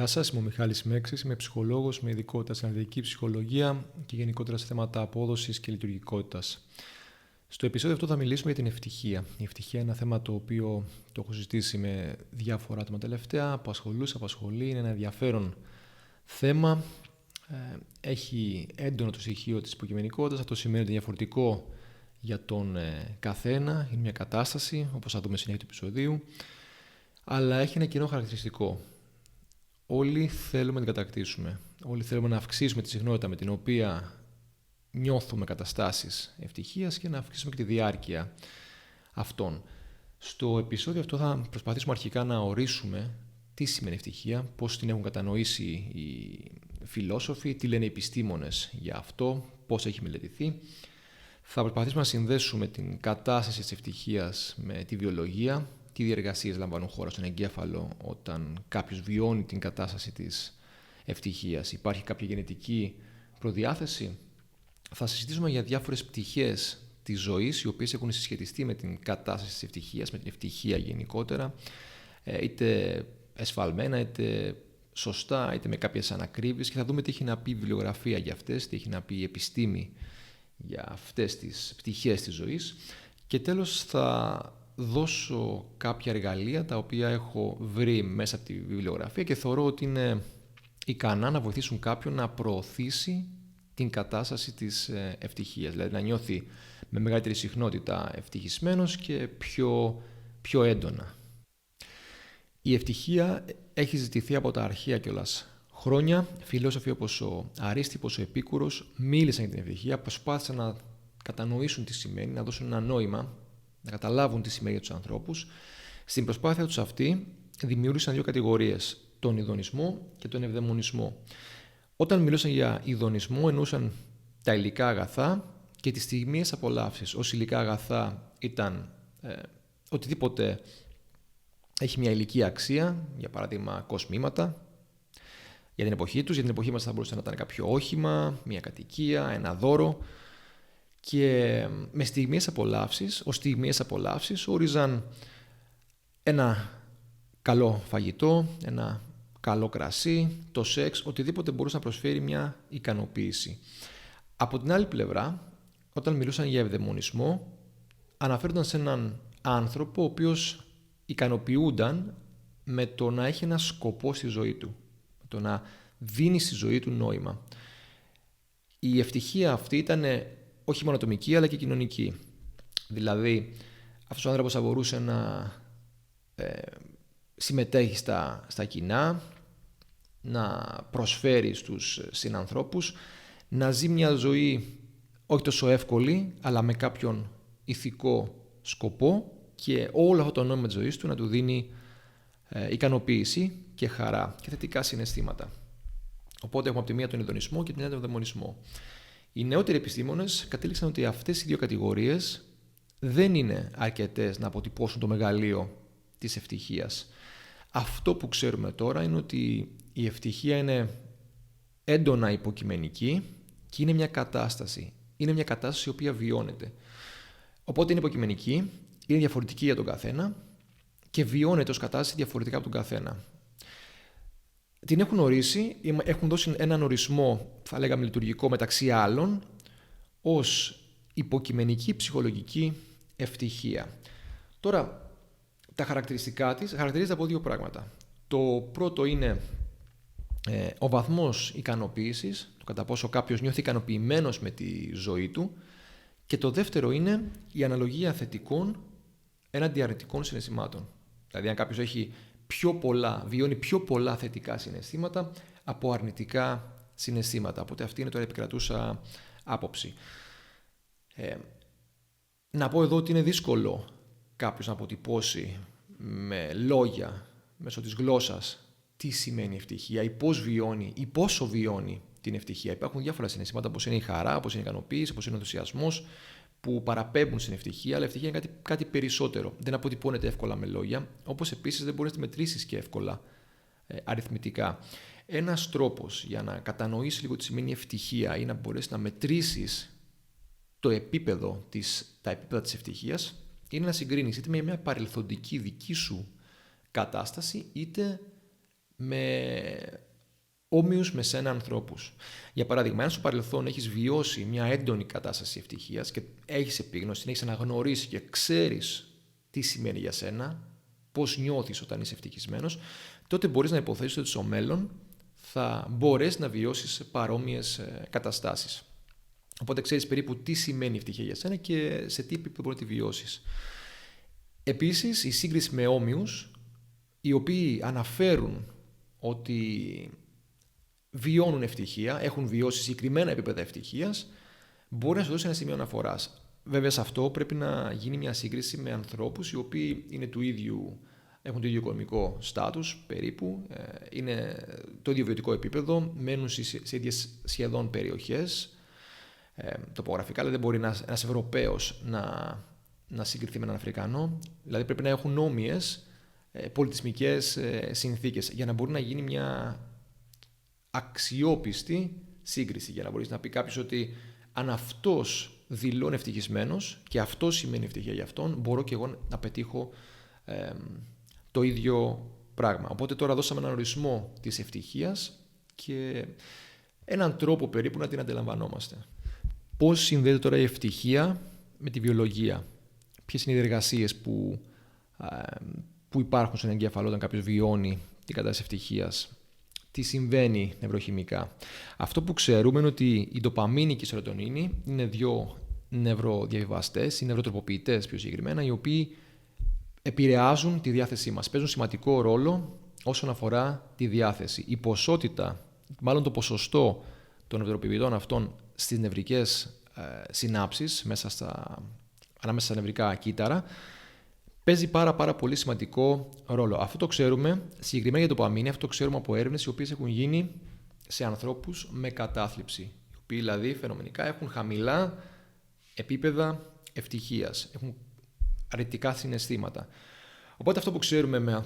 Γεια σας, είμαι ο Μιχάλης Μέξης, είμαι ψυχολόγος με ειδικότητα στην αναλυτική ψυχολογία και γενικότερα σε θέματα απόδοσης και λειτουργικότητας. Στο επεισόδιο αυτό θα μιλήσουμε για την ευτυχία. Η ευτυχία είναι ένα θέμα το οποίο το έχω συζητήσει με διάφορα άτομα τελευταία, απασχολεί, είναι ένα ενδιαφέρον θέμα. Έχει έντονο το στοιχείο της υποκειμενικότητας, αυτό σημαίνει ότι είναι διαφορετικό για τον καθένα, είναι μια κατάσταση, όπως θα δούμε συνέχεια του επεισοδίου, αλλά έχει ένα κοινό χαρακτηριστικό. Όλοι θέλουμε να την κατακτήσουμε. Όλοι θέλουμε να αυξήσουμε τη συχνότητα με την οποία νιώθουμε καταστάσεις ευτυχίας και να αυξήσουμε και τη διάρκεια αυτών. Στο επεισόδιο αυτό θα προσπαθήσουμε αρχικά να ορίσουμε τι σημαίνει ευτυχία, πώς την έχουν κατανοήσει οι φιλόσοφοι, τι λένε οι επιστήμονες για αυτό, πώς έχει μελετηθεί. Θα προσπαθήσουμε να συνδέσουμε την κατάσταση της ευτυχίας με τη βιολογία, τι διεργασίες λαμβάνουν χώρα στον εγκέφαλο όταν κάποιος βιώνει την κατάσταση της ευτυχίας. Υπάρχει κάποια γενετική προδιάθεση. Θα συζητήσουμε για διάφορες πτυχές της ζωής, οι οποίες έχουν συσχετιστεί με την κατάσταση της ευτυχίας, με την ευτυχία γενικότερα, είτε εσφαλμένα, είτε σωστά, είτε με κάποιες ανακρίβειες, και θα δούμε τι έχει να πει η βιβλιογραφία για αυτές, τι έχει να πει η επιστήμη για αυτές τις πτυχές της ζωής. Και τέλος θα δώσω κάποια εργαλεία τα οποία έχω βρει μέσα από τη βιβλιογραφία και θεωρώ ότι είναι ικανά να βοηθήσουν κάποιον να προωθήσει την κατάσταση της ευτυχίας, δηλαδή να νιώθει με μεγαλύτερη συχνότητα ευτυχισμένος και πιο έντονα. Η ευτυχία έχει ζητηθεί από τα αρχαία κιόλας χρόνια. Φιλόσοφοι όπως ο Αρίστιππος, ο Επίκουρος μίλησαν για την ευτυχία, προσπάθησαν να κατανοήσουν τι σημαίνει, να δώσουν ένα νόημα, να καταλάβουν τι σημαίνει για τους ανθρώπους. Στην προσπάθεια τους αυτή δημιούργησαν δύο κατηγορίες, τον ειδονισμό και τον ευδαιμονισμό. Όταν μιλούσαν για ειδονισμό εννοούσαν τα υλικά αγαθά και τις στιγμιαίες απολαύσεις. Ως υλικά αγαθά ήταν οτιδήποτε έχει μια υλική αξία, για παράδειγμα κοσμήματα, για την εποχή τους. Για την εποχή μας θα μπορούσε να ήταν κάποιο όχημα, μια κατοικία, ένα δώρο. Και με στιγμιαίες απολαύσεις, ως στιγμιαίες απολαύσεις όριζαν ένα καλό φαγητό, ένα καλό κρασί, το σεξ, οτιδήποτε μπορούσε να προσφέρει μια ικανοποίηση. Από την άλλη πλευρά, όταν μιλούσαν για ευδαιμονισμό, αναφέρονταν σε έναν άνθρωπο ο οποίος ικανοποιούνταν με το να έχει ένα σκοπό στη ζωή του, με το να δίνει στη ζωή του νόημα. Η ευτυχία αυτή ήταν όχι μόνο ατομική αλλά και κοινωνική. Δηλαδή, αυτός ο άνθρωπος θα μπορούσε να συμμετέχει στα κοινά, να προσφέρει στους συνανθρώπους, να ζει μια ζωή όχι τόσο εύκολη, αλλά με κάποιον ηθικό σκοπό και όλο αυτό το νόημα της ζωής του να του δίνει ικανοποίηση και χαρά και θετικά συναισθήματα. Οπότε έχουμε από τη μία τον ειδονισμό και την άλλη τον ευδαιμονισμό. Οι νεότεροι επιστήμονες κατέληξαν ότι αυτές οι δύο κατηγορίες δεν είναι αρκετές να αποτυπώσουν το μεγαλείο της ευτυχίας. Αυτό που ξέρουμε τώρα είναι ότι η ευτυχία είναι έντονα υποκειμενική και είναι μια κατάσταση. Είναι μια κατάσταση η οποία βιώνεται. Οπότε είναι υποκειμενική, είναι διαφορετική για τον καθένα και βιώνεται ως κατάσταση διαφορετικά από τον καθένα. Την έχουν ορίσει, έχουν δώσει έναν ορισμό, θα λέγαμε λειτουργικό μεταξύ άλλων, ως υποκειμενική ψυχολογική ευτυχία. Τώρα, τα χαρακτηριστικά της χαρακτηρίζεται από δύο πράγματα. Το πρώτο είναι ο βαθμός ικανοποίησης, το κατά πόσο κάποιος νιώθει ικανοποιημένος με τη ζωή του, και το δεύτερο είναι η αναλογία θετικών έναντι αρνητικών συναισθημάτων. Δηλαδή, αν κάποιος βιώνει πιο πολλά θετικά συναισθήματα από αρνητικά συναισθήματα. Οπότε αυτή είναι τώρα η επικρατούσα άποψη. Να πω εδώ ότι είναι δύσκολο κάποιος να αποτυπώσει με λόγια, μέσω της γλώσσας, τι σημαίνει ευτυχία ή πώς βιώνει ή πόσο βιώνει την ευτυχία. Υπάρχουν διάφορα συναισθήματα, όπως είναι η χαρά, όπως είναι η ικανοποίηση, όπως είναι ο ενθουσιασμός, που παραπέμπουν στην ευτυχία, αλλά η ευτυχία είναι κάτι περισσότερο. Δεν αποτυπώνεται εύκολα με λόγια, όπως επίσης δεν μπορείς να τη μετρήσεις και εύκολα αριθμητικά. Ένας τρόπος για να κατανοήσεις λίγο τι σημαίνει ευτυχία ή να μπορέσεις να μετρήσεις τα επίπεδα της ευτυχίας είναι να συγκρίνεις είτε με μια παρελθοντική δική σου κατάσταση, είτε με όμοιους με σένα ανθρώπους. Για παράδειγμα, αν στο παρελθόν έχεις βιώσει μια έντονη κατάσταση ευτυχίας και έχεις επίγνωση, την έχεις αναγνωρίσει και ξέρεις τι σημαίνει για σένα, πώς νιώθεις όταν είσαι ευτυχισμένος, τότε μπορείς να υποθέσεις ότι στο μέλλον θα μπορέσεις να βιώσεις παρόμοιες καταστάσεις. Οπότε ξέρεις περίπου τι σημαίνει ευτυχία για σένα και σε τι επίπεδο μπορεί να τη βιώσεις. Επίσης, η σύγκριση με όμοιους, οι οποίοι αναφέρουν ότι βιώνουν ευτυχία, έχουν βιώσει συγκεκριμένα επίπεδα ευτυχίας, μπορεί να σου δώσει ένα σημείο αναφοράς. Βέβαια, σε αυτό πρέπει να γίνει μια σύγκριση με ανθρώπους οι οποίοι είναι έχουν το ίδιο οικονομικό στάτους περίπου, είναι το ίδιο βιωτικό επίπεδο, μένουν σε ίδιες σχεδόν περιοχές τοπογραφικά, δηλαδή δεν μπορεί ένας Ευρωπαίος να συγκριθεί με έναν Αφρικανό, δηλαδή πρέπει να έχουν όμοιες πολιτισμικές συνθήκες για να μπορεί να γίνει μια αξιόπιστη σύγκριση, για να μπορείς να πει κάποιος ότι αν αυτός δηλώνει ευτυχισμένος και αυτό σημαίνει ευτυχία για αυτόν, μπορώ και εγώ να πετύχω το ίδιο πράγμα. Οπότε τώρα δώσαμε έναν ορισμό της ευτυχίας και έναν τρόπο περίπου να την αντιλαμβανόμαστε. Πώς συνδέεται τώρα η ευτυχία με τη βιολογία? Ποιες είναι οι διεργασίες που υπάρχουν στον εγκέφαλο όταν κάποιος βιώνει την κατάσταση ευτυχίας? Τι συμβαίνει νευροχημικά? Αυτό που ξέρουμε είναι ότι η ντοπαμίνη και η σερωτονίνη είναι δύο νευροδιαβιβαστές ή νευροτροποποιητές πιο συγκεκριμένα, οι οποίοι επηρεάζουν τη διάθεσή μας. Παίζουν σημαντικό ρόλο όσον αφορά τη διάθεση. Η ποσότητα, μάλλον το ποσοστό των νευροτροποποιητών αυτών στις νευρικές συνάψεις ανάμεσα στα νευρικά κύτταρα παίζει πάρα πολύ σημαντικό ρόλο. Αυτό το ξέρουμε συγκεκριμένα για το ντοπαμίνη, αυτό το ξέρουμε από έρευνες οι οποίες έχουν γίνει σε ανθρώπους με κατάθλιψη, οι οποίοι δηλαδή φαινομενικά έχουν χαμηλά επίπεδα ευτυχίας, έχουν αρνητικά συναισθήματα. Οπότε αυτό που ξέρουμε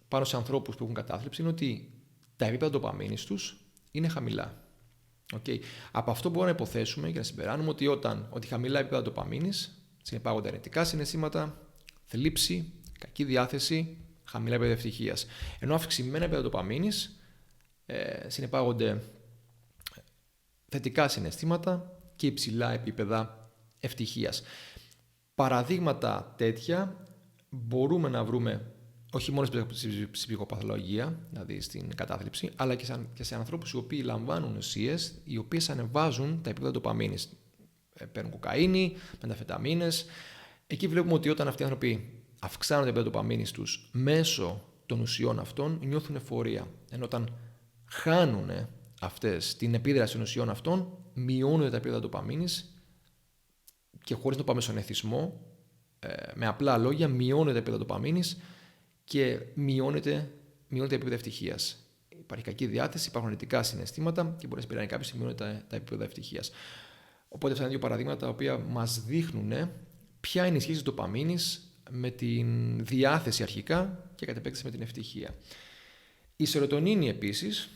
πάνω σε ανθρώπους που έχουν κατάθλιψη είναι ότι τα επίπεδα ντοπαμίνης τους είναι χαμηλά. Okay. Από αυτό μπορούμε να υποθέσουμε και να συμπεράνουμε ότι χαμηλά επίπεδα ντοπαμίνης συνεπάγονται αρνητικά συναισθήματα, θλίψη, κακή διάθεση, χαμηλά επίπεδα ευτυχίας. Ενώ αυξημένα επίπεδα ντοπαμίνης συνεπάγονται θετικά συναισθήματα και υψηλά επίπεδα ευτυχίας. Παραδείγματα τέτοια μπορούμε να βρούμε όχι μόνο στην ψυχοπαθολογία, δηλαδή στην κατάθλιψη, αλλά και σε ανθρώπους οι οποίοι λαμβάνουν ουσίες οι οποίες ανεβάζουν τα επίπεδα ντοπαμίνης. Παίρνουν κοκαίνη, μεταμφεταμίνες. Εκεί βλέπουμε ότι όταν αυτοί οι άνθρωποι αυξάνουν τα επίπεδα ντοπαμίνης τους μέσω των ουσιών αυτών, νιώθουν εφορία. Ενώ όταν χάνουν αυτές την επίδραση των ουσιών αυτών, μειώνουν τα επίπεδα ντοπαμίνης και χωρίς να πάμε στον εθισμό, με απλά λόγια, μειώνεται τα επίπεδα ντοπαμίνης και μειώνεται τα επίπεδα ευτυχίας. Υπάρχει κακή διάθεση, υπάρχουν αρνητικά συναισθήματα και μπορεί να συμπεράνει κάποιος και μειώνεται τα επίπεδα ευτυχίας. Οπότε αυτά είναι δύο παραδείγματα τα οποία μας δείχνουν ποια είναι η σχέση της ντοπαμίνης με την διάθεση αρχικά και κατ' επέκταση με την ευτυχία. Η σερωτονίνη επίσης,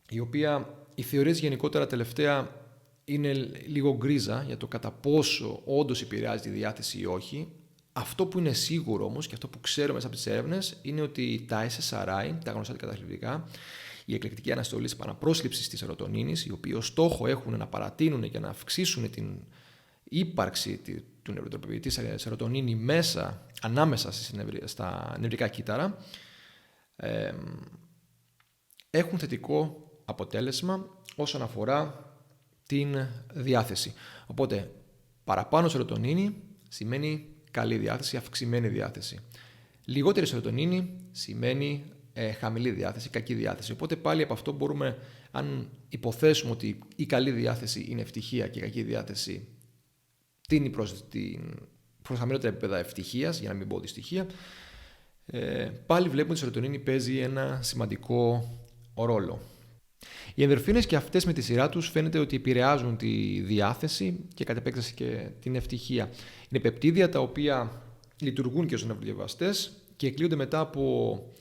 η οποία οι θεωρίες γενικότερα τελευταία είναι λίγο γκρίζα για το κατά πόσο όντως επηρεάζει τη διάθεση ή όχι. Αυτό που είναι σίγουρο όμως και αυτό που ξέρουμε μέσα από τις έρευνες είναι ότι τα SSRI, τα γνωστά αντικαταθλιπτικά, η εκλεκτική αναστολή επαναπρόσληψης της σερωτονίνης, οι οποίοι ως στόχο έχουν να παρατείνουν και να αυξήσουν την ύπαρξη του νευροτροποποιητή σερωτονίνη ανάμεσα στα νευρικά κύτταρα, έχουν θετικό αποτέλεσμα όσον αφορά την διάθεση. Οπότε, παραπάνω σερωτονίνη σημαίνει καλή διάθεση, αυξημένη διάθεση. Λιγότερη σερωτονίνη σημαίνει χαμηλή διάθεση, κακή διάθεση. Οπότε πάλι από αυτό μπορούμε, αν υποθέσουμε ότι η καλή διάθεση είναι ευτυχία και η κακή διάθεση τίνει προς χαμηλότερα επίπεδα ευτυχίας, για να μην πω δυστυχία, πάλι βλέπουμε ότι η σερωτονίνη παίζει ένα σημαντικό ρόλο. Οι ενδορφίνες και αυτές με τη σειρά τους φαίνεται ότι επηρεάζουν τη διάθεση και κατ' επέκταση και την ευτυχία. Είναι πεπτίδια τα οποία λειτουργούν και ως νευροδιαβιβαστές και εκλείονται μετά από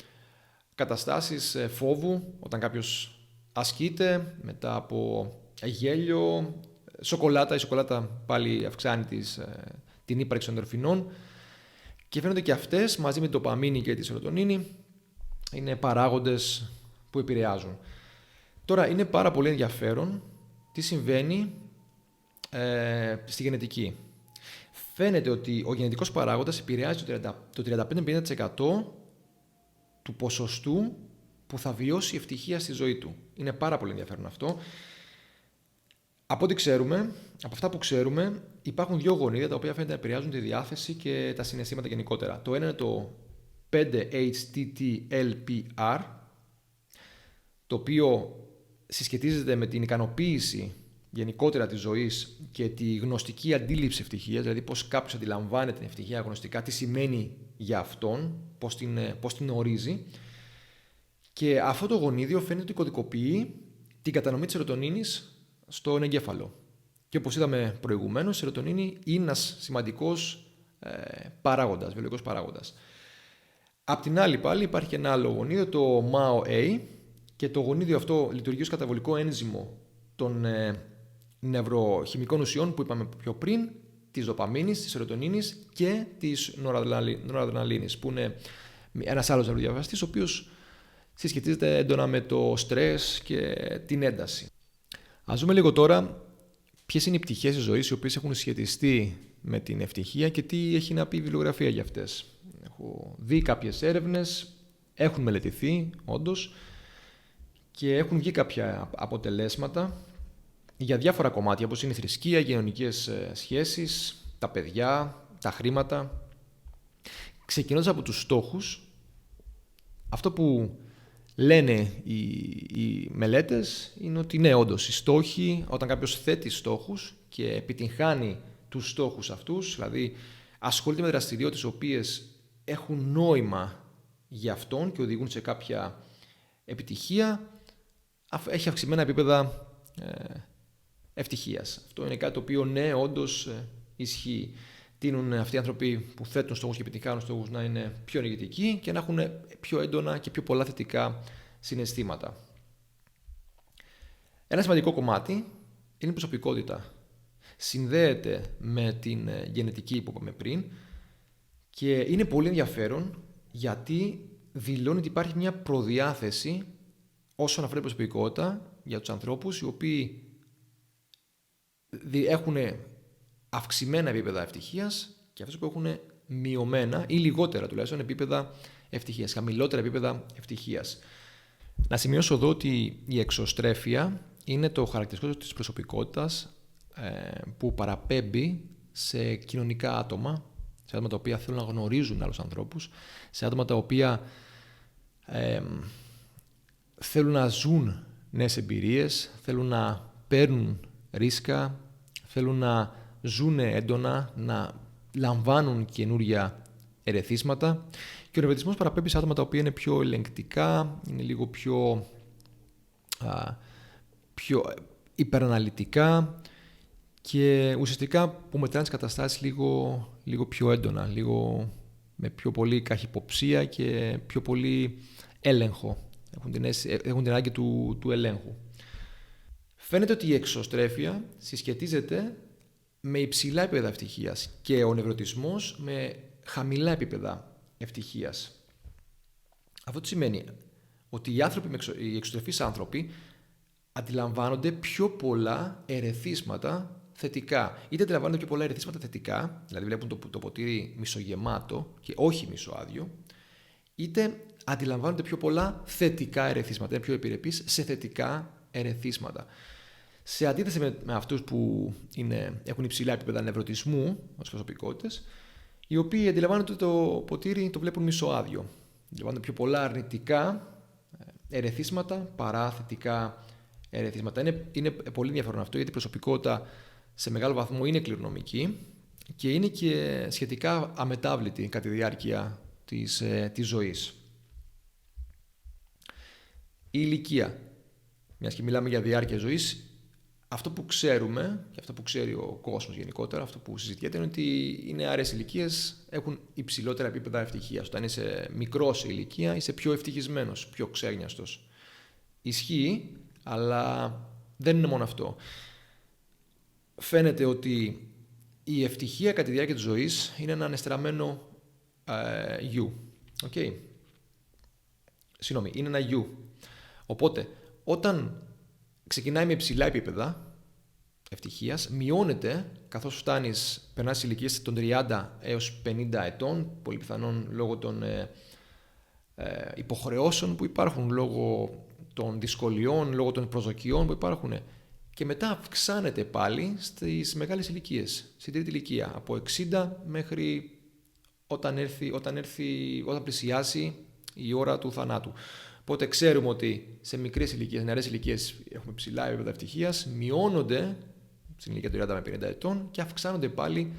καταστάσεις φόβου, όταν κάποιος ασκείται, μετά από γέλιο, σοκολάτα. Η σοκολάτα πάλι αυξάνει την ύπαρξη των ενδορφινών και φαίνονται και αυτές μαζί με την ντοπαμίνη και τη σερωτονίνη είναι παράγοντες που επηρεάζουν. Τώρα, είναι πάρα πολύ ενδιαφέρον τι συμβαίνει στη γενετική. Φαίνεται ότι ο γενετικός παράγοντας επηρεάζει το 35-50% του ποσοστού που θα βιώσει ευτυχία στη ζωή του. Είναι πάρα πολύ ενδιαφέρον αυτό. Από αυτά που ξέρουμε, υπάρχουν δύο γονίδια τα οποία φαίνεται να επηρεάζουν τη διάθεση και τα συναισθήματα γενικότερα. Το ένα είναι το 5-HTT-LPR, το οποίο συσχετίζεται με την ικανοποίηση γενικότερα της ζωής και τη γνωστική αντίληψη ευτυχίας, δηλαδή πώς κάποιος αντιλαμβάνεται την ευτυχία γνωστικά, τι σημαίνει για αυτόν, πώς την ορίζει. Και αυτό το γονίδιο φαίνεται ότι κωδικοποιεί την κατανομή της σερωτονίνης στον εγκέφαλο. Και όπως είδαμε προηγουμένως, η σερωτονίνη είναι ένας σημαντικός παράγοντας, βιολογικός παράγοντας. Απ' την άλλη πάλι υπάρχει και ένα άλλο γονίδιο, το MAO-A, και το γονίδιο αυτό λειτουργεί ως καταβολικό ένζυμο των νευροχημικών ουσιών που είπαμε πιο πριν, της δοπαμίνης, της σερωτονίνης και της νοradrenalίνης, που είναι ένας άλλος νευροδιαβαστής, ο οποίος συσχετίζεται έντονα με το στρες και την ένταση. Ας δούμε λίγο τώρα ποιες είναι οι πτυχές της ζωής οι οποίες έχουν σχετιστεί με την ευτυχία και τι έχει να πει η βιβλιογραφία για αυτές. Έχω δει κάποιες έρευνες, έχουν μελετηθεί όντως και έχουν βγει κάποια αποτελέσματα για διάφορα κομμάτια, όπως είναι η θρησκεία, οι κοινωνικές σχέσεις, τα παιδιά, τα χρήματα. Ξεκινώντας από τους στόχους, αυτό που λένε οι μελέτες είναι ότι ναι, όντως οι στόχοι, όταν κάποιος θέτει στόχους και επιτυγχάνει τους στόχους αυτούς, δηλαδή ασχολείται με δραστηριότητες οι οποίες έχουν νόημα για αυτόν και οδηγούν σε κάποια επιτυχία, έχει αυξημένα επίπεδα ευτυχίας. Αυτό είναι κάτι το οποίο ναι, όντως ισχύει. Τείνουν αυτοί οι άνθρωποι που θέτουν στόχους και επιτυγχάνουν στόχους να είναι πιο ενεργητικοί και να έχουν πιο έντονα και πιο πολλά θετικά συναισθήματα. Ένα σημαντικό κομμάτι είναι η προσωπικότητα. Συνδέεται με την γενετική που είπαμε πριν και είναι πολύ ενδιαφέρον γιατί δηλώνει ότι υπάρχει μια προδιάθεση όσον αφορά την προσωπικότητα για τους ανθρώπους οι οποίοι έχουν αυξημένα επίπεδα ευτυχίας και αυτούς που έχουν μειωμένα ή λιγότερα τουλάχιστον επίπεδα ευτυχίας, χαμηλότερα επίπεδα ευτυχίας. Να σημειώσω εδώ ότι η εξωστρέφεια είναι το χαρακτηριστικό της προσωπικότητας που παραπέμπει σε κοινωνικά άτομα, σε άτομα τα οποία θέλουν να γνωρίζουν άλλους ανθρώπους, σε άτομα τα οποία θέλουν να ζουν νέες εμπειρίες, θέλουν να παίρνουν ρίσκα, θέλουν να ζουν έντονα, να λαμβάνουν καινούρια ερεθίσματα και ο νευρωτισμός παραπέμπει σε άτομα τα οποία είναι πιο ελεγκτικά, είναι λίγο πιο υπεραναλυτικά και ουσιαστικά που μετράνε τις καταστάσεις λίγο πιο έντονα, λίγο με πιο πολύ καχυποψία και πιο πολύ έλεγχο. Έχουν την ανάγκη του ελέγχου. Φαίνεται ότι η εξωστρέφεια συσχετίζεται με υψηλά επίπεδα ευτυχίας και ο νευρωτισμός με χαμηλά επίπεδα ευτυχίας. Αυτό τι σημαίνει? Ότι οι εξωστρεφείς άνθρωποι αντιλαμβάνονται πιο πολλά ερεθίσματα θετικά. Είτε αντιλαμβάνονται πιο πολλά ερεθίσματα θετικά, δηλαδή βλέπουν το ποτήρι μισογεμάτο και όχι μισοάδιο, είτε αντιλαμβάνονται πιο πολλά θετικά ερεθίσματα, είναι πιο επιρρεπείς σε θετικά ερεθίσματα. Σε αντίθεση με αυτούς που έχουν υψηλά επίπεδα νευρωτισμού ως προσωπικότητες, οι οποίοι αντιλαμβάνονται ότι το ποτήρι το βλέπουν μισοάδιο. Αντιλαμβάνονται πιο πολλά αρνητικά ερεθίσματα παρά θετικά ερεθίσματα. Είναι πολύ ενδιαφέρον αυτό, γιατί η προσωπικότητα σε μεγάλο βαθμό είναι κληρονομική και είναι και σχετικά αμετάβλητη κατά τη διάρκεια της ζωής. Η ηλικία. Μιας και μιλάμε για διάρκεια ζωής, αυτό που ξέρουμε και αυτό που ξέρει ο κόσμος γενικότερα, αυτό που συζητιέται είναι ότι οι νεαρές ηλικίες έχουν υψηλότερα επίπεδα ευτυχίας. Όταν είσαι μικρός σε ηλικία, είσαι πιο ευτυχισμένος, πιο ξέγνιαστος. Ισχύει, αλλά δεν είναι μόνο αυτό. Φαίνεται ότι η ευτυχία κατά τη διάρκεια της ζωής είναι ένα ανεστραμμένο U. Okay. είναι ένα U. Οπότε, όταν ξεκινάει με υψηλά επίπεδα ευτυχίας, μειώνεται καθώς περνάς τις ηλικίες των 30 έως 50 ετών, πολύ πιθανόν λόγω των υποχρεώσεων που υπάρχουν, λόγω των δυσκολιών, λόγω των προσδοκιών που υπάρχουν, και μετά αυξάνεται πάλι στις μεγάλες ηλικίες, στην τρίτη ηλικία, από 60 μέχρι όταν πλησιάσει η ώρα του θανάτου. Οπότε ξέρουμε ότι σε μικρές ηλικίες, νεαρές ηλικίες έχουμε ψηλά επίπεδα ευτυχίας, μειώνονται στην ηλικία των 30 με 50 ετών και αυξάνονται πάλι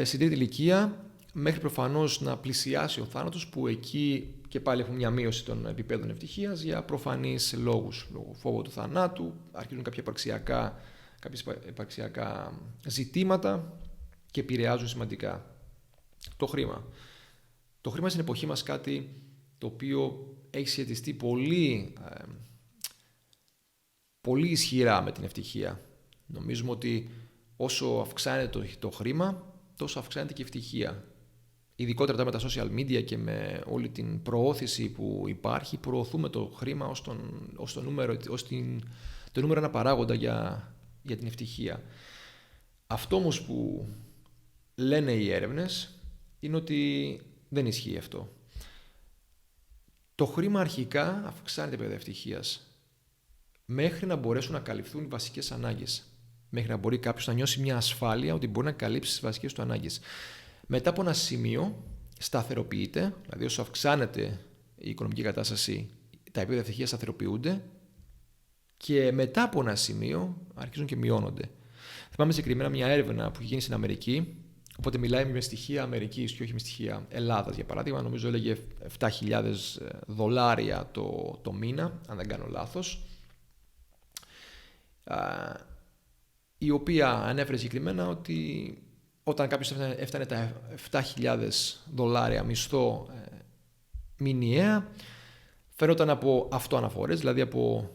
στην τρίτη ηλικία, μέχρι προφανώς να πλησιάσει ο θάνατος, που εκεί και πάλι έχουμε μια μείωση των επιπέδων ευτυχίας για προφανείς λόγους. Λόγω φόβου του θανάτου, αρχίζουν κάποια υπαρξιακά ζητήματα και επηρεάζουν σημαντικά. Το χρήμα. Το χρήμα στην εποχή μας κάτι το οποίο έχει σχετιστεί πολύ ισχυρά με την ευτυχία. Νομίζουμε ότι όσο αυξάνεται το χρήμα, τόσο αυξάνεται και η ευτυχία. Ειδικότερα με τα social media και με όλη την προώθηση που υπάρχει, προωθούμε το χρήμα ως το νούμερο ένα παράγοντα για την ευτυχία. Αυτό όμως που λένε οι έρευνες είναι ότι δεν ισχύει αυτό. Το χρήμα αρχικά αυξάνει τα επίπεδα ευτυχίας μέχρι να μπορέσουν να καλυφθούν οι βασικές ανάγκες. Μέχρι να μπορεί κάποιος να νιώσει μια ασφάλεια ότι μπορεί να καλύψει τις βασικές του ανάγκες. Μετά από ένα σημείο σταθεροποιείται, δηλαδή όσο αυξάνεται η οικονομική κατάσταση, τα επίπεδα ευτυχίας σταθεροποιούνται και μετά από ένα σημείο αρχίζουν και μειώνονται. Θυμάμαι συγκεκριμένα μια έρευνα που έχει γίνει στην Αμερική, οπότε μιλάει με στοιχεία Αμερικής και όχι με στοιχεία Ελλάδας, για παράδειγμα. Νομίζω έλεγε $7,000 το μήνα, αν δεν κάνω λάθος, η οποία ανέφερε συγκεκριμένα ότι όταν κάποιος έφτανε τα $7,000 μισθό μηνιαία, φαίνονταν από αυτοαναφορές, δηλαδή από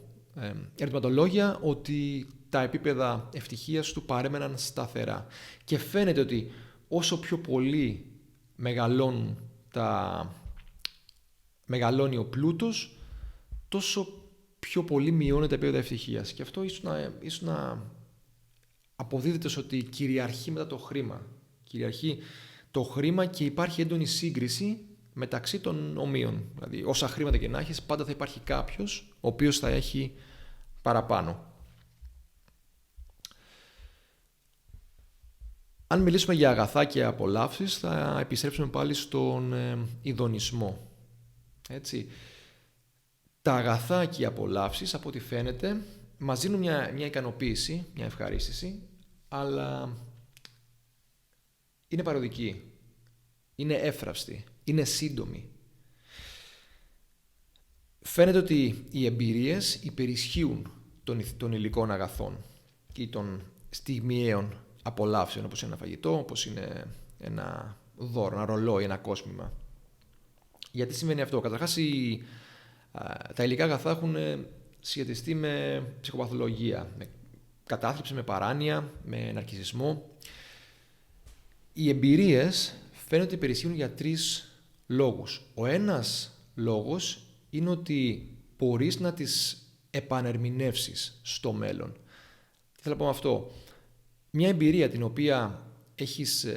ερωτηματολόγια, ότι τα επίπεδα ευτυχίας του παρέμεναν σταθερά. Και φαίνεται ότι όσο πιο πολύ μεγαλώνει ο πλούτος, τόσο πιο πολύ μειώνεται τα επίπεδα ευτυχίας. Και αυτό ίσως να αποδίδεται στο ότι κυριαρχεί μετά το χρήμα. Κυριαρχεί το χρήμα και υπάρχει έντονη σύγκριση μεταξύ των ομοίων. Δηλαδή, όσα χρήματα και να έχεις, πάντα θα υπάρχει κάποιος ο οποίος θα έχει παραπάνω. Αν μιλήσουμε για αγαθά και απολαύσεις, θα επιστρέψουμε πάλι στον ειδονισμό. Έτσι. Τα αγαθά και οι απολαύσεις, από ό,τι φαίνεται, μας δίνουν μια ικανοποίηση, μια ευχαρίστηση, αλλά είναι παροδική, είναι εύθραυστη, είναι σύντομη. Φαίνεται ότι οι εμπειρίες υπερισχύουν των υλικών αγαθών ή των στιγμιαίων απολαύσεων, όπως είναι ένα φαγητό, όπως είναι ένα δώρο, ένα ρολόι, ένα κόσμημα. Γιατί σημαίνει αυτό? Καταρχάς, τα υλικά αγαθά έχουν σχετιστεί με ψυχοπαθολογία, με κατάθλιψη, με παράνοια, με ναρκισσισμό. Οι εμπειρίες φαίνεται ότι υπερισχύουν για 3 λόγους. Ο ένας λόγος είναι ότι μπορείς να τις επανερμηνεύσεις στο μέλλον. Τι θέλω να πω με αυτό? Μια εμπειρία την οποία έχεις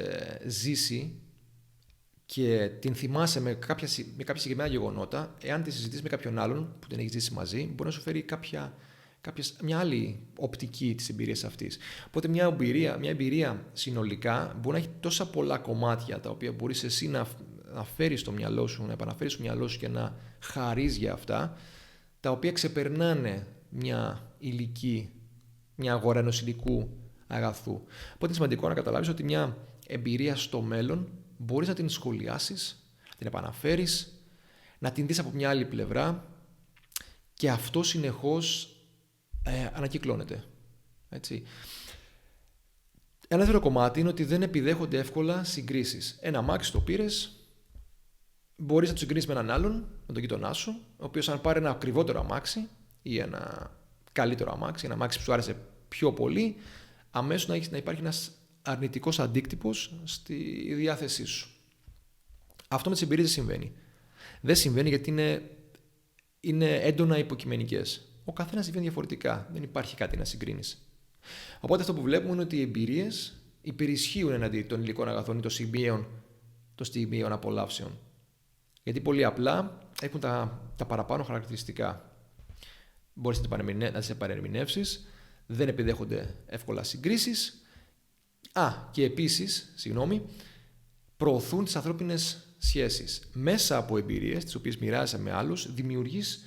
ζήσει και την θυμάσαι με κάποια συγκεκριμένα γεγονότα, εάν τη συζητήσεις με κάποιον άλλον που την έχει ζήσει μαζί, μπορεί να σου φέρει μια άλλη οπτική της εμπειρίας αυτής. Οπότε μια εμπειρία συνολικά μπορεί να έχει τόσα πολλά κομμάτια τα οποία μπορείς εσύ να φέρεις στο μυαλό σου, να επαναφέρεις στο μυαλό σου και να χαρείς για αυτά, τα οποία ξεπερνάνε μια αγορά ενός υλικού αγαθού. Οπότε είναι σημαντικό να καταλάβεις ότι μια εμπειρία στο μέλλον μπορείς να την σχολιάσεις, να την επαναφέρεις, να την δεις από μια άλλη πλευρά και αυτό συνεχώς ανακυκλώνεται. Έτσι. Ένα δεύτερο κομμάτι είναι ότι δεν επιδέχονται εύκολα συγκρίσεις. Ένα αμάξι το πήρες, μπορείς να το συγκρίνεις με έναν άλλον, με τον γείτονά σου, ο οποίος αν πάρει ένα ακριβότερο αμάξι ή ένα καλύτερο αμάξι, ένα αμάξι που σου άρεσε πιο πολύ, αμέσως να υπάρχει ένας αρνητικός αντίκτυπος στη διάθεσή σου. Αυτό με τις εμπειρίες δεν συμβαίνει. Δεν συμβαίνει γιατί είναι είναι έντονα υποκειμενικές. Ο καθένας συμβαίνει διαφορετικά. Δεν υπάρχει κάτι να συγκρίνεις. Οπότε αυτό που βλέπουμε είναι ότι οι εμπειρίες υπερισχύουν εναντί των υλικών αγαθών ή των στιγμίων απολαύσεων. Γιατί πολύ απλά έχουν τα παραπάνω χαρακτηριστικά. Μπορείς να τις επανερμηνεύσεις, δεν επιδέχονται εύκολα συγκρίσεις. Και επίσης, προωθούν τις ανθρώπινες σχέσεις. Μέσα από εμπειρίες, τις οποίες μοιράζεσαι με άλλους, δημιουργείς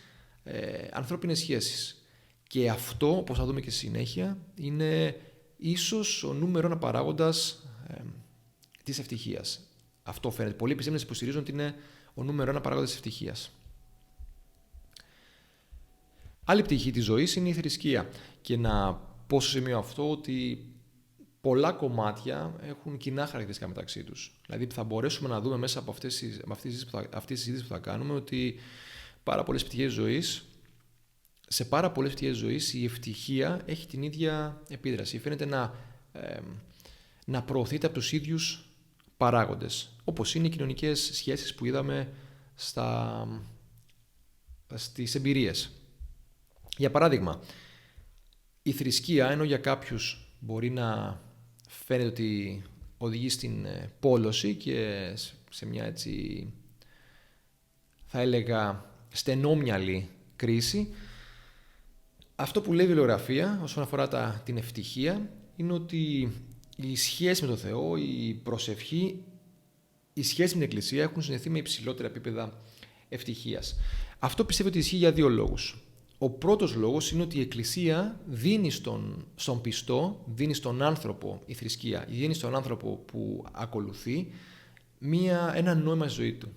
ανθρώπινες σχέσεις. Και αυτό, όπως θα δούμε και στη συνέχεια, είναι ίσως ο νούμερο ένα παράγοντας της ευτυχίας. Αυτό φαίνεται. Πολλοί επιστήμονες υποστηρίζουν ότι είναι ο νούμερο ένα παράγοντας της ευτυχίας. Άλλη πτυχή της ζωής είναι η θρησκεία. Και να πω στο σημείο αυτό ότι πολλά κομμάτια έχουν κοινά χαρακτηριστικά μεταξύ τους. Δηλαδή θα μπορέσουμε να δούμε μέσα από αυτή τη συζήτηση που θα κάνουμε ότι πάρα πολλές πτυχές ζωής, σε πάρα πολλές πτυχές ζωής η ευτυχία έχει την ίδια επίδραση. Φαίνεται να προωθείται από τους ίδιους παράγοντες, όπως είναι οι κοινωνικές σχέσεις που είδαμε στις εμπειρίες. Για παράδειγμα, η θρησκεία, ενώ για κάποιους μπορεί να φαίνεται ότι οδηγεί στην πόλωση και σε μια έτσι, θα έλεγα, στενόμυαλη κρίση, αυτό που λέει η βιβλιογραφία όσον αφορά την ευτυχία είναι ότι η σχέση με τον Θεό, η προσευχή, η σχέση με την Εκκλησία έχουν συνδεθεί με υψηλότερα επίπεδα ευτυχίας. Αυτό πιστεύω ότι ισχύει για δύο λόγους. Ο πρώτος λόγος είναι ότι η Εκκλησία δίνει στον πιστό, δίνει στον άνθρωπο, η θρησκεία, δίνει στον άνθρωπο που ακολουθεί ένα νόημα στη ζωή του.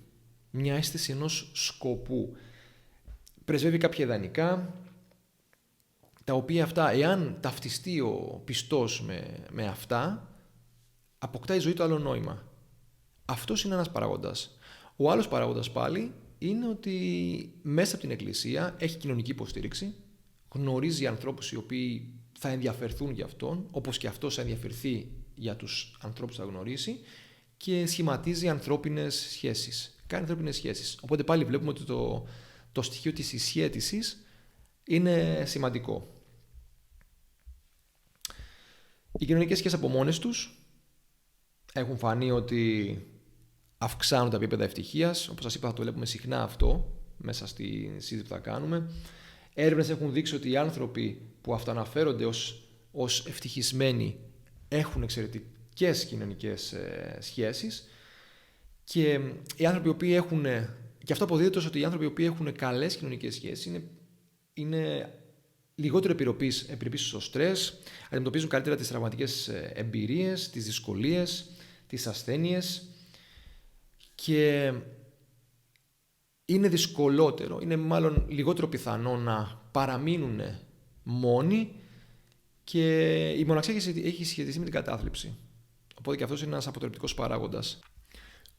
Μια αίσθηση ενός σκοπού. Πρεσβεύει κάποια ιδανικά, τα οποία αυτά, εάν ταυτιστεί ο πιστός με αυτά, αποκτά η ζωή του άλλο νόημα. Αυτός είναι ένας παράγοντας. Ο άλλος παράγοντας πάλι είναι ότι μέσα από την Εκκλησία έχει κοινωνική υποστήριξη, γνωρίζει ανθρώπους οι οποίοι θα ενδιαφερθούν για αυτόν, όπως και αυτός θα ενδιαφερθεί για τους ανθρώπους που θα γνωρίσει και σχηματίζει ανθρώπινες σχέσεις. Κάνει ανθρώπινες σχέσεις. Οπότε πάλι βλέπουμε ότι το στοιχείο της συσχέτισης είναι σημαντικό. Οι κοινωνικές σχέσεις από μόνες τους έχουν φανεί ότι αυξάνουν τα επίπεδα ευτυχίας. Όπως σας είπα, θα το βλέπουμε συχνά αυτό μέσα στη συζήτηση που θα κάνουμε. Έρευνες έχουν δείξει ότι οι άνθρωποι που αυτοαναφέρονται ως ευτυχισμένοι έχουν εξαιρετικές κοινωνικές σχέσεις και οι άνθρωποι οι οποίοι έχουν, και αυτό αποδίδεται ότι οι άνθρωποι οι οποίοι έχουν καλές κοινωνικές σχέσεις είναι λιγότερο επιρρεπείς στο στρες, αντιμετωπίζουν καλύτερα τις τραυματικές εμπειρίες, τις δυσκολίες, τις ασθένειες και είναι δυσκολότερο, είναι μάλλον λιγότερο πιθανό να παραμείνουν μόνοι και η μοναξιά έχει σχετιστεί με την κατάθλιψη. Οπότε και αυτός είναι ένας αποτρεπτικός παράγοντας.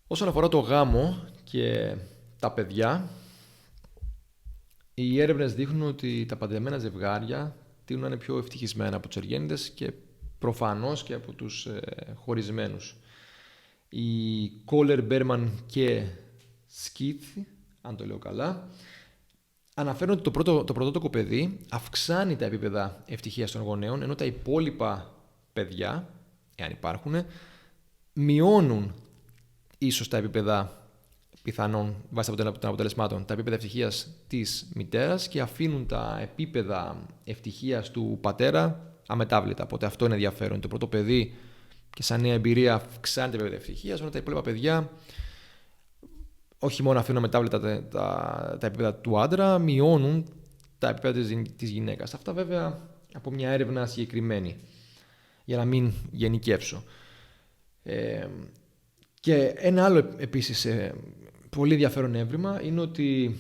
Όσον αφορά το γάμο και τα παιδιά, οι έρευνες δείχνουν ότι τα παντρεμένα ζευγάρια τείνουν να είναι πιο ευτυχισμένα από τους εργένητες και προφανώς και από τους χωρισμένους. Οι Κόλερ, Μπέρμαν και Σκίτ, αν το λέω καλά, αναφέρουν ότι το πρωτότοκο παιδί αυξάνει τα επίπεδα ευτυχίας των γονέων, ενώ τα υπόλοιπα παιδιά, εάν υπάρχουν, μειώνουν ίσως τα επίπεδα πιθανόν βάσει των αποτελεσμάτων, τα επίπεδα ευτυχίας της μητέρας και αφήνουν τα επίπεδα ευτυχίας του πατέρα αμετάβλητα. Οπότε αυτό είναι ενδιαφέρον. Το πρώτο παιδί και σαν νέα εμπειρία αυξάνει τα επίπεδα ευτυχίας, ενώ τα υπόλοιπα παιδιά όχι μόνο αφήνουν αμετάβλητα τα επίπεδα του άντρα, μειώνουν τα επίπεδα της γυναίκας. Αυτά βέβαια από μια έρευνα συγκεκριμένη, για να μην γενικεύσω. Και ένα άλλο επίσης πολύ ενδιαφέρον έβριμα είναι ότι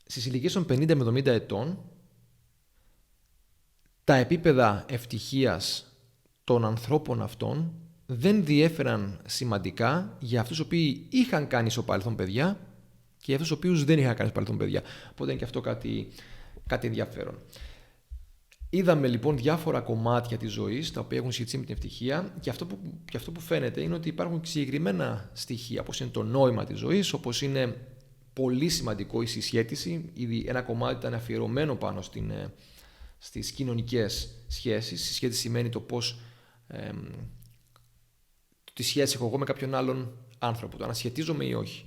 στις ηλικίες των 50 με 70 ετών τα επίπεδα ευτυχίας των ανθρώπων αυτών δεν διέφεραν σημαντικά για αυτούς οι οποίοι είχαν κάνει στο παρελθόν παιδιά και για αυτούς οι οποίους δεν είχαν κάνει στο παρελθόν παιδιά. Οπότε είναι και αυτό κάτι ενδιαφέρον. Είδαμε λοιπόν διάφορα κομμάτια της ζωής τα οποία έχουν σχετιστεί με την ευτυχία και αυτό που φαίνεται είναι ότι υπάρχουν συγκεκριμένα στοιχεία όπως είναι το νόημα της ζωής, όπως είναι πολύ σημαντικό η συσχέτιση. Ήδη ένα κομμάτι ήταν αφιερωμένο πάνω στις κοινωνικές σχέσεις. Συσχέτιση σημαίνει το πώς τη σχέση έχω εγώ με κάποιον άλλον άνθρωπο, το ανασχετίζομαι ή όχι.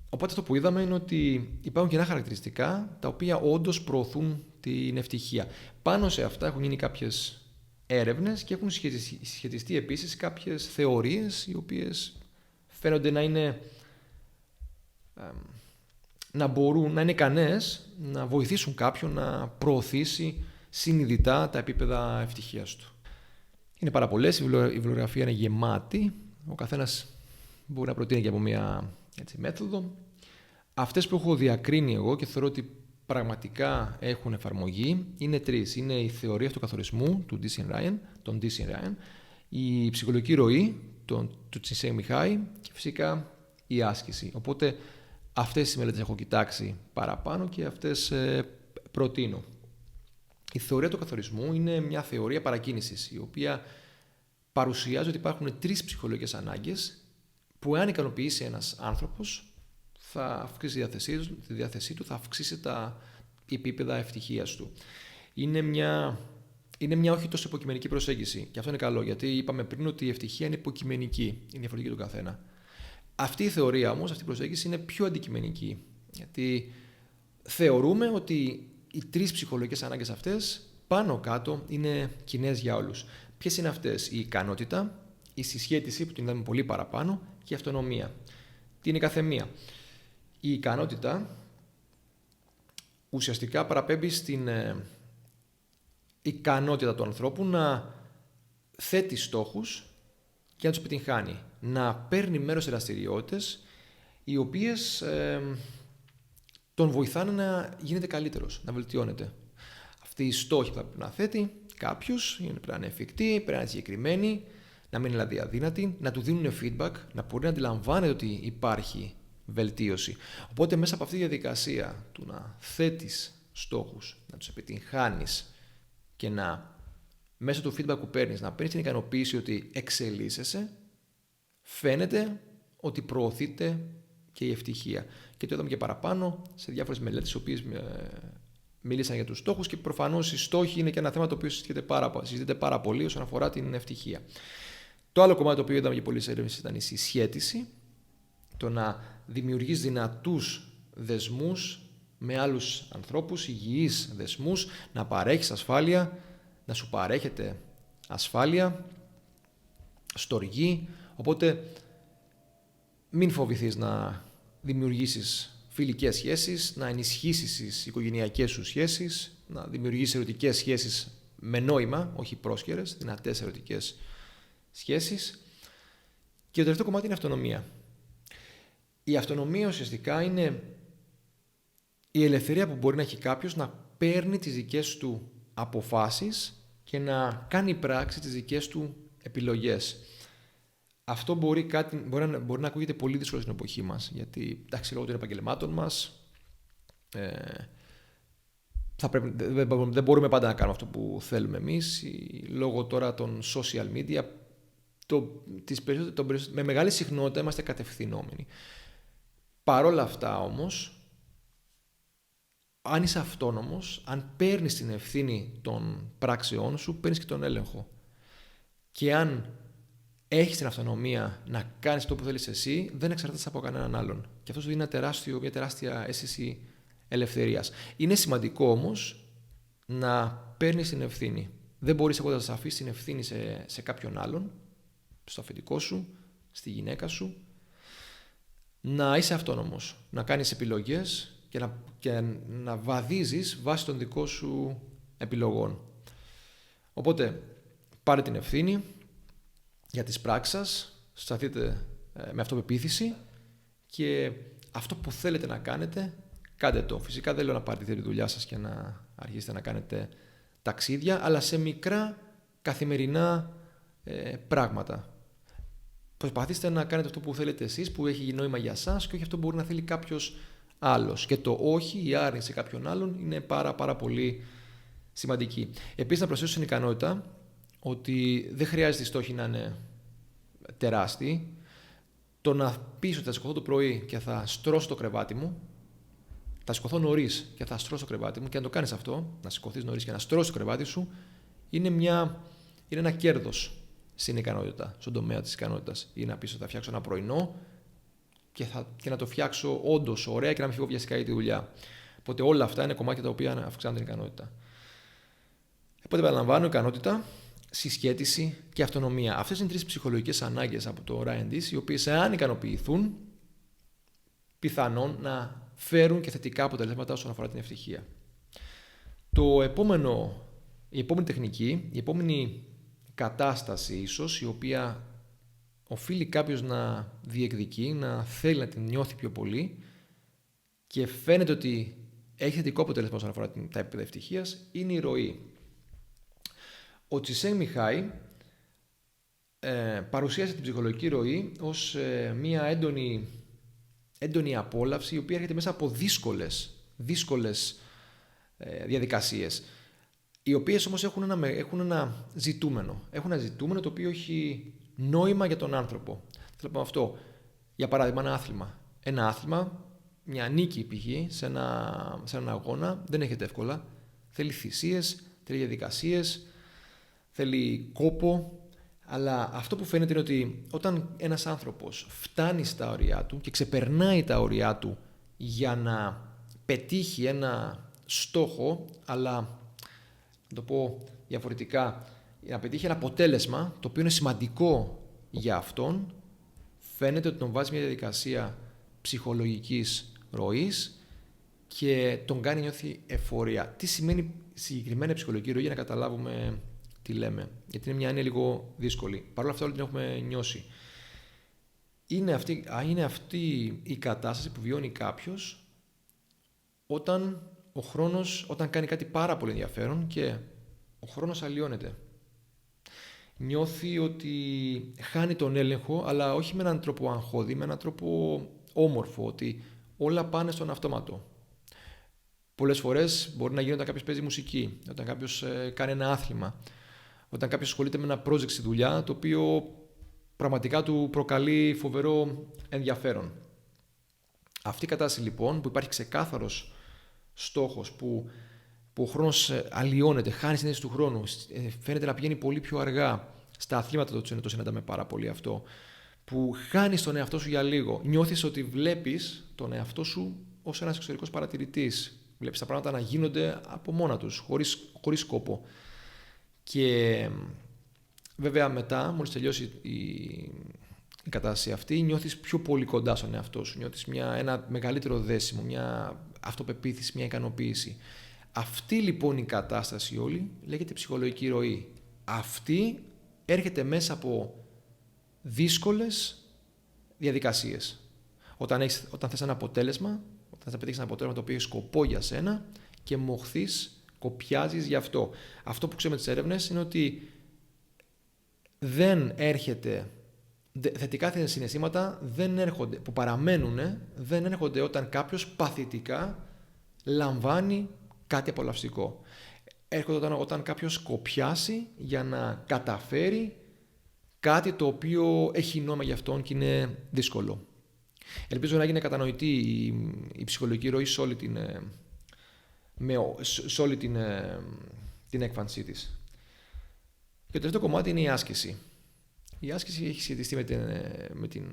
Οπότε αυτό που είδαμε είναι ότι υπάρχουν κοινά χαρακτηριστικά τα οποία όντως προωθούν την ευτυχία. Πάνω σε αυτά έχουν γίνει κάποιες έρευνες και έχουν συσχετιστεί επίσης κάποιες θεωρίες οι οποίες φαίνονται να μπορούν να είναι ικανές να βοηθήσουν κάποιον να προωθήσει συνειδητά τα επίπεδα ευτυχίας του. Είναι πάρα πολλές, η βιβλιογραφία είναι γεμάτη, ο καθένας μπορεί να προτείνει και από μια μέθοδο. Αυτές που έχω διακρίνει εγώ και θεωρώ ότι πραγματικά έχουν εφαρμογή είναι τρεις. Είναι η θεωρία του καθορισμού του τον DC Ryan, η ψυχολογική ροή του Τσινσέι Μιχάη και φυσικά η άσκηση. Οπότε αυτές τις μελέτες έχω κοιτάξει παραπάνω και αυτές προτείνω. Η θεωρία του καθορισμού είναι μια θεωρία παρακίνησης, η οποία παρουσιάζει ότι υπάρχουν τρεις ψυχολογικές ανάγκες που αν ικανοποιήσει ένας άνθρωπος θα αυξήσει τη διάθεσή του, θα αυξήσει τα επίπεδα ευτυχίας του. Είναι μια όχι τόσο υποκειμενική προσέγγιση και αυτό είναι καλό, γιατί είπαμε πριν ότι η ευτυχία είναι υποκειμενική, είναι διαφορετική του καθένα. Αυτή η θεωρία όμως, αυτή η προσέγγιση είναι πιο αντικειμενική, γιατί θεωρούμε ότι οι τρεις ψυχολογικές ανάγκες αυτές πάνω κάτω είναι κοινές για όλους. Ποιες είναι αυτές? Η ικανότητα, η συσχέτιση που την είδαμε πολύ παραπάνω και η αυτονομία. Τι είναι κάθε μία? Η ικανότητα ουσιαστικά παραπέμπει στην ικανότητα του ανθρώπου να θέτει στόχους και να τους επιτυγχάνει. Να παίρνει μέρος σε δραστηριότητες οι οποίες τον βοηθάνε να γίνεται καλύτερος, να βελτιώνεται. Αυτή η στόχη που θα πρέπει να θέτει κάποιος πρέπει να είναι εφικτή, πρέπει να είναι συγκεκριμένη, να μην είναι δηλαδή αδύνατη, να του δίνουν feedback, να μπορεί να αντιλαμβάνεται ότι υπάρχει βελτίωση. Οπότε μέσα από αυτή τη διαδικασία του να θέτεις στόχους, να τους επιτυγχάνεις και μέσω του feedback που παίρνεις να παίρνεις την ικανοποίηση ότι εξελίσσεσαι, φαίνεται ότι προωθείται και η ευτυχία. Και το είδαμε και παραπάνω σε διάφορες μελέτες οι οποίες μίλησαν για τους στόχους και προφανώς οι στόχοι είναι και ένα θέμα το οποίο συζητείται πάρα πολύ όσον αφορά την ευτυχία. Το άλλο κομμάτι το οποίο είδαμε και πολλές έρευνες ήταν η συσχέτιση, το να δημιουργείς δυνατούς δεσμούς με άλλους ανθρώπους, υγιείς δεσμούς, να παρέχεις ασφάλεια, να σου παρέχεται ασφάλεια, στοργή. Οπότε μην φοβηθείς να δημιουργήσεις φιλικές σχέσεις, να ενισχύσεις τις οικογενειακές σου σχέσεις, να δημιουργήσεις ερωτικές σχέσεις με νόημα, όχι πρόσκαιρες, δυνατές ερωτικές σχέσεις. Και το τελευταίο κομμάτι είναι η αυτονομία. Η αυτονομία ουσιαστικά είναι η ελευθερία που μπορεί να έχει κάποιος να παίρνει τις δικές του αποφάσεις και να κάνει πράξη τις δικές του επιλογές. Αυτό μπορεί να ακούγεται πολύ δύσκολο στην εποχή μας, γιατί εντάξει, λόγω των επαγγελμάτων μας δεν μπορούμε πάντα να κάνουμε αυτό που θέλουμε εμείς. Λόγω τώρα των social media με μεγάλη συχνότητα είμαστε κατευθυνόμενοι. Παρόλα αυτά όμως, αν είσαι αυτόνομος, αν παίρνεις την ευθύνη των πράξεών σου, παίρνεις και τον έλεγχο. Και αν έχεις την αυτονομία να κάνεις αυτό που θέλεις εσύ, δεν εξαρτάται από κανέναν άλλον. Και αυτό σου δίνει μια τεράστια αίσθηση ελευθερίας. Είναι σημαντικό όμως να παίρνεις την ευθύνη. Δεν μπορείς εγώ να σας αφήσεις την ευθύνη σε κάποιον άλλον, στο αφεντικό σου, στη γυναίκα σου. Να είσαι αυτόνομος, να κάνεις επιλογές και να βαδίζεις βάσει των δικών σου επιλογών. Οπότε πάρε την ευθύνη για τις πράξεις σας, σταθείτε με αυτοπεποίθηση και αυτό που θέλετε να κάνετε, κάντε το. Φυσικά δεν λέω να πάρετε τη δουλειά σας και να αρχίσετε να κάνετε ταξίδια, αλλά σε μικρά καθημερινά πράγματα. Προσπαθήστε να κάνετε αυτό που θέλετε εσείς, που έχει νόημα για εσάς και όχι αυτό που μπορεί να θέλει κάποιος άλλος. Και το όχι, η άρνηση σε κάποιον άλλον είναι πάρα πολύ σημαντική. Επίσης να προσθέσω στην ικανότητα ότι δεν χρειάζεται οι στόχοι να είναι τεράστιοι. Το να πεις ότι θα σηκωθώ το πρωί και θα στρώσω το κρεβάτι μου, θα σηκωθώ νωρίς και θα στρώσω το κρεβάτι μου, και αν το κάνεις αυτό, να σηκωθείς νωρίς και να στρώσεις το κρεβάτι σου, είναι ένα κέρδος στην ικανότητα, στον τομέα της ικανότητας. Ή να πεις ότι θα φτιάξω ένα πρωινό και να το φτιάξω όντως ωραία και να μην φύγω βιαστικά για τη δουλειά. Οπότε όλα αυτά είναι κομμάτια τα οποία αυξάνουν την ικανότητα. Οπότε επαναλαμβάνω, ικανότητα, συσχέτιση και αυτονομία. Αυτές είναι 3 ψυχολογικές ανάγκες από το Ryan Deese, οι οποίες, αν ικανοποιηθούν, πιθανόν να φέρουν και θετικά αποτελέσματα όσον αφορά την ευτυχία. Η επόμενη τεχνική, η επόμενη κατάσταση ίσως, η οποία οφείλει κάποιος να διεκδικεί, να θέλει να την νιώθει πιο πολύ και φαίνεται ότι έχει θετικό αποτέλεσμα όσον αφορά τα επίπεδα ευτυχίας, είναι η ροή. Ο Τσισέγγ Μιχάη παρουσίασε την ψυχολογική ροή ως μια έντονη απόλαυση, η οποία έρχεται μέσα από δύσκολες διαδικασίες, οι οποίες όμως έχουν ένα ζητούμενο. Έχουν ένα ζητούμενο το οποίο έχει νόημα για τον άνθρωπο. Θέλω να πω αυτό. Για παράδειγμα, ένα άθλημα, μια νίκη π.χ. σε έναν αγώνα δεν έχετε εύκολα. Θέλει θυσίες, θέλει διαδικασίες, θέλει κόπο. Αλλά αυτό που φαίνεται είναι ότι όταν ένας άνθρωπος φτάνει στα όρια του και ξεπερνάει τα όρια του για να πετύχει ένα στόχο, αλλά να το πω διαφορετικά, για να πετύχει ένα αποτέλεσμα το οποίο είναι σημαντικό για αυτόν, φαίνεται ότι τον βάζει μια διαδικασία ψυχολογικής ροής και τον κάνει νιώθει εφορία. Τι σημαίνει συγκεκριμένα ψυχολογική ροή, για να καταλάβουμε τι λέμε, γιατί είναι μια έννοια λίγο δύσκολη. Παρ' όλα αυτά όλοι την έχουμε νιώσει. Είναι αυτή η κατάσταση που βιώνει κάποιος όταν κάνει κάτι πάρα πολύ ενδιαφέρον και ο χρόνος αλλοιώνεται. Νιώθει ότι χάνει τον έλεγχο, αλλά όχι με έναν τρόπο αγχώδη, με έναν τρόπο όμορφο, ότι όλα πάνε στον αυτόματο. Πολλές φορές μπορεί να γίνει όταν κάποιος παίζει μουσική, όταν κάποιος κάνει ένα άθλημα, όταν κάποιος ασχολείται με ένα project στη δουλειά, το οποίο πραγματικά του προκαλεί φοβερό ενδιαφέρον. Αυτή η κατάσταση λοιπόν, που υπάρχει ξεκάθαρος στόχος, που ο χρόνος αλλοιώνεται, χάνει συνέντευξη του χρόνου, φαίνεται να πηγαίνει πολύ πιο αργά. Στα αθλήματα το συναντάμε πάρα πολύ αυτό, που χάνεις τον εαυτό σου για λίγο. Νιώθεις ότι βλέπεις τον εαυτό σου ως ένας εξωτερικός παρατηρητής. Βλέπεις τα πράγματα να γίνονται από μόνα τους, χωρίς σκόπο. Και βέβαια μετά, μόλις τελειώσει η κατάσταση αυτή, νιώθεις πιο πολύ κοντά στον εαυτό σου. Νιώθεις ένα μεγαλύτερο δέσιμο, μια αυτοπεποίθηση, μια ικανοποίηση. Αυτή λοιπόν η κατάσταση όλη λέγεται ψυχολογική ροή. Αυτή έρχεται μέσα από δύσκολες διαδικασίες. Όταν θες ένα αποτέλεσμα, όταν θες να πετύχεις ένα αποτέλεσμα το οποίο έχει σκοπό για σένα και μοχθείς, κοπιάζεις γι' αυτό. Αυτό που ξέρουμε τις έρευνες είναι ότι θετικά συναισθήματα που παραμένουν, δεν έρχονται όταν κάποιος παθητικά λαμβάνει κάτι απολαυστικό. Έρχονται όταν κάποιος κοπιάσει για να καταφέρει κάτι το οποίο έχει νόημα για αυτόν και είναι δύσκολο. Ελπίζω να γίνει κατανοητή η ψυχολογική ροή σε όλη την έκφανσή της. Και το τελευταίο κομμάτι είναι η άσκηση. Η άσκηση έχει σχετιστεί με την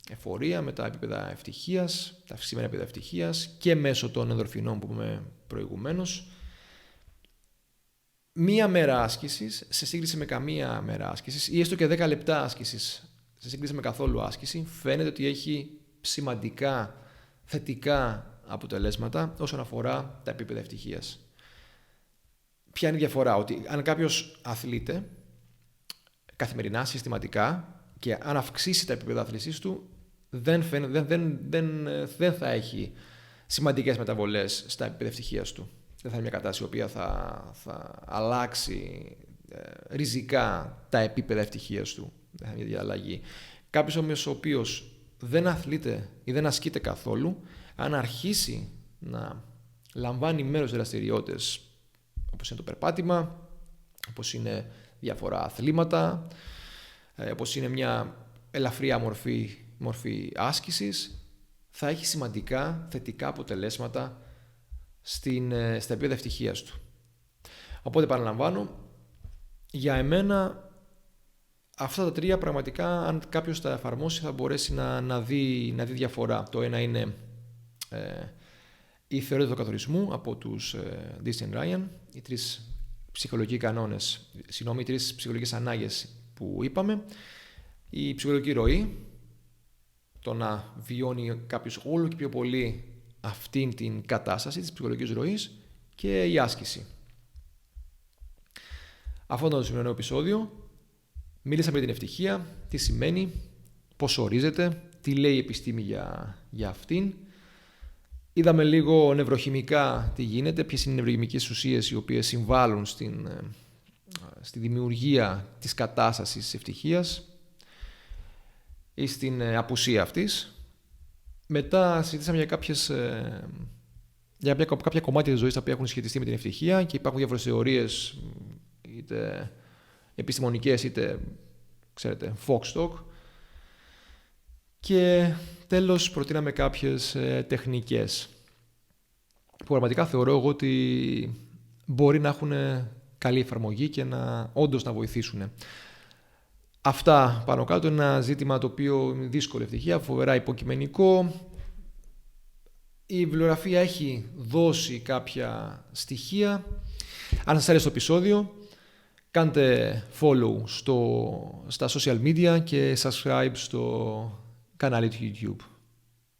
εφορία, με τα επίπεδα ευτυχίας, τα αυξημένα επίπεδα ευτυχίας και μέσω των ενδορφινών που είπαμε προηγουμένως. Μία μέρα άσκησης σε σύγκριση με καμία μέρα άσκησης ή έστω και 10 λεπτά άσκησης σε σύγκριση με καθόλου άσκηση, φαίνεται ότι έχει σημαντικά θετικά αποτελέσματα όσον αφορά τα επίπεδα ευτυχίας. Ποια είναι η διαφορά? Ότι αν κάποιος αθλείται καθημερινά, συστηματικά, και αν αυξήσει τα επίπεδα αθλησής του, δεν θα έχει σημαντικές μεταβολές στα επίπεδα ευτυχίας του. Δεν θα είναι μια κατάσταση η οποία θα αλλάξει ριζικά τα επίπεδα ευτυχίας του. Δεν θα είναι μια διαλλαγή. Κάποιος όμως ο οποίος δεν αθλείται ή δεν ασκείται καθόλου, αν αρχίσει να λαμβάνει μέρος σε δραστηριότητες όπως είναι το περπάτημα, όπως είναι διάφορα αθλήματα, όπως είναι μια ελαφριά μορφή μορφή άσκησης θα έχει σημαντικά θετικά αποτελέσματα στα επίπεδα ευτυχίας του. Οπότε παραλαμβάνω, για εμένα αυτά τα τρία πραγματικά, αν κάποιος τα εφαρμόσει, θα μπορέσει να δει διαφορά. Το ένα είναι η θεωρία του καθορισμού από τους Disney Ryan, οι τρεις ψυχολογικοί κανόνες, οι τρεις ψυχολογικές ανάγκες που είπαμε, η ψυχολογική ροή, το να βιώνει κάποιος όλο και πιο πολύ αυτήν την κατάσταση της ψυχολογικής ροής, και η άσκηση. Αυτό ήταν το σημερινό επεισόδιο. Μίλησαμε για την ευτυχία, τι σημαίνει, πώς ορίζεται, τι λέει η επιστήμη για αυτήν. Είδαμε λίγο νευροχημικά τι γίνεται, ποιες είναι οι νευροχημικές ουσίες οι οποίες συμβάλλουν στη δημιουργία της κατάστασης της ευτυχίας ή στην απουσία αυτής. Μετά συζητήσαμε για κάποια κομμάτια της ζωής τα οποία έχουν σχετιστεί με την ευτυχία και υπάρχουν διάφορες θεωρίες, είτε επιστημονικές είτε folk talk. Και τέλος προτείναμε κάποιες τεχνικές που πραγματικά θεωρώ εγώ ότι μπορεί να έχουν καλή εφαρμογή και όντως να βοηθήσουν. Αυτά πάνω κάτω είναι ένα ζήτημα το οποίο είναι δύσκολη ευτυχία, φοβερά υποκειμενικό. Η βιβλιογραφία έχει δώσει κάποια στοιχεία. Αν σας άρεσε το επεισόδιο, κάντε follow στα social media και subscribe στο κανάλι του YouTube.